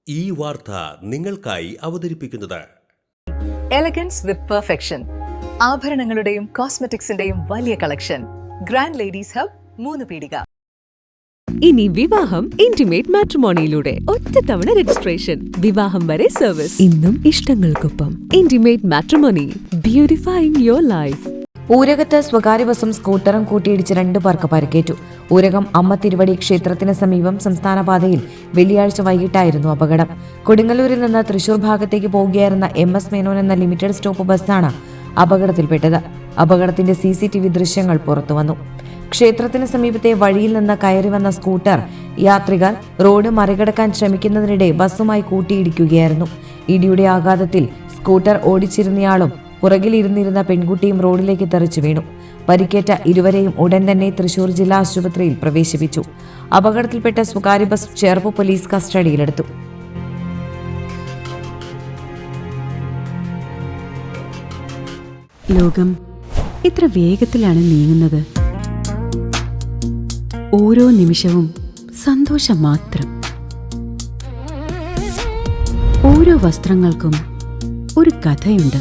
ഈ വാർത്ത നിങ്ങൾക്കായി അവതരിപ്പിക്കുന്നത് എലഗൻസ് വിത്ത് പെർഫെക്ഷൻ. ആഭരണങ്ങളുടെയും കോസ്മെറ്റിക്സിന്റെയും വലിയ കളക്ഷൻ. ഗ്രാൻഡ് ലേഡീസ് ഹബ്, 3 പീടിക. ഇനി വിവാഹം ഇന്റിമേറ്റ് മാട്രിമോണിയിലൂടെ ഒറ്റത്തവണ രജിസ്ട്രേഷൻ, വിവാഹം വരെ സർവീസ്. ഇന്നും ഇഷ്ടങ്ങൾക്കൊപ്പം ഇന്റിമേറ്റ് മാട്രിമോണി, ബ്യൂട്ടിഫൈയിങ് യുവർ ലൈഫ്. ഊരകത്ത് സ്വകാര്യ ബസും സ്കൂട്ടറും കൂട്ടിയിടിച്ച് 2 പേർക്ക് പരിക്കേറ്റു. ഊരകം അമ്മ തിരുവടി ക്ഷേത്രത്തിന് സമീപം സംസ്ഥാന പാതയിൽ വെള്ളിയാഴ്ച വൈകിട്ടായിരുന്നു അപകടം. കൊടുങ്ങല്ലൂരിൽ നിന്ന് തൃശൂർ ഭാഗത്തേക്ക് പോകുകയായിരുന്ന MS മേനോൻ എന്ന ലിമിറ്റഡ് സ്റ്റോപ്പ് ബസ്സാണ് അപകടത്തിൽപ്പെട്ടത്. അപകടത്തിന്റെ CCTV ദൃശ്യങ്ങൾ പുറത്തുവന്നു. ക്ഷേത്രത്തിന് സമീപത്തെ വഴിയിൽ നിന്ന് കയറി വന്ന സ്കൂട്ടർ യാത്രികർ റോഡ് മറികടക്കാൻ ശ്രമിക്കുന്നതിനിടെ ബസ്സുമായി കൂട്ടിയിടിക്കുകയായിരുന്നു. ഇടിയുടെ ആഘാതത്തിൽ സ്കൂട്ടർ ഓടിച്ചിരുന്നയാളും പുറകിലിരുന്നിരുന്ന പെൺകുട്ടിയും റോഡിലേക്ക് തെറിച്ചു വീണു. പരിക്കേറ്റ ഇരുവരെയും ഉടൻ തന്നെ തൃശൂർ ജില്ലാ ആശുപത്രിയിൽ പ്രവേശിപ്പിച്ചു. അപകടത്തിൽപ്പെട്ട സ്വകാര്യ ബസ് ചേർപ്പ് പോലീസ് കസ്റ്റഡിയിലെടുത്തു. ലോകം ഇത്ര വേഗത്തിലാണ് നീങ്ങുന്നത്. ഓരോ നിമിഷവും സന്തോഷം മാത്രം. ഓരോ വസ്ത്രങ്ങൾക്കും ഒരു കഥയുണ്ട്.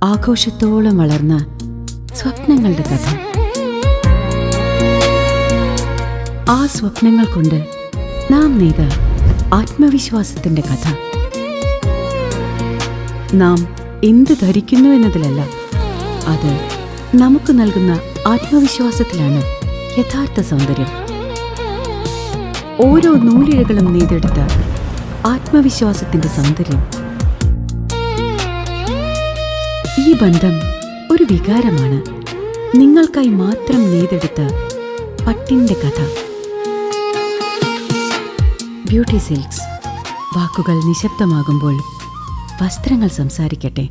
ആഘോഷത്തോളം വളർന്ന സ്വപ്നങ്ങളുടെ കഥ. ആ സ്വപ്നങ്ങൾ കൊണ്ട് നാം നെയ്ത ആത്മവിശ്വാസത്തിന്റെ കഥ. നാം എന്ത് ധരിക്കുന്നു എന്നതിലല്ല, അത് നമുക്ക് നൽകുന്ന ആത്മവിശ്വാസത്തിലാണ് യഥാർത്ഥ സൗന്ദര്യം. ഓരോ നൂലിഴകളും നെയ്തെടുത്ത ആത്മവിശ്വാസത്തിന്റെ സൗന്ദര്യം. ഈ ബന്ധം ഒരു വികാരമാണ്. നിങ്ങൾക്കായി മാത്രം നെയ്തെടുത്ത പട്ടിന്റെ കഥ. Beauty silks. വാക്കുകൾ നിശബ്ദമാകുമ്പോൾ വസ്ത്രങ്ങൾ സംസാരിക്കട്ടെ.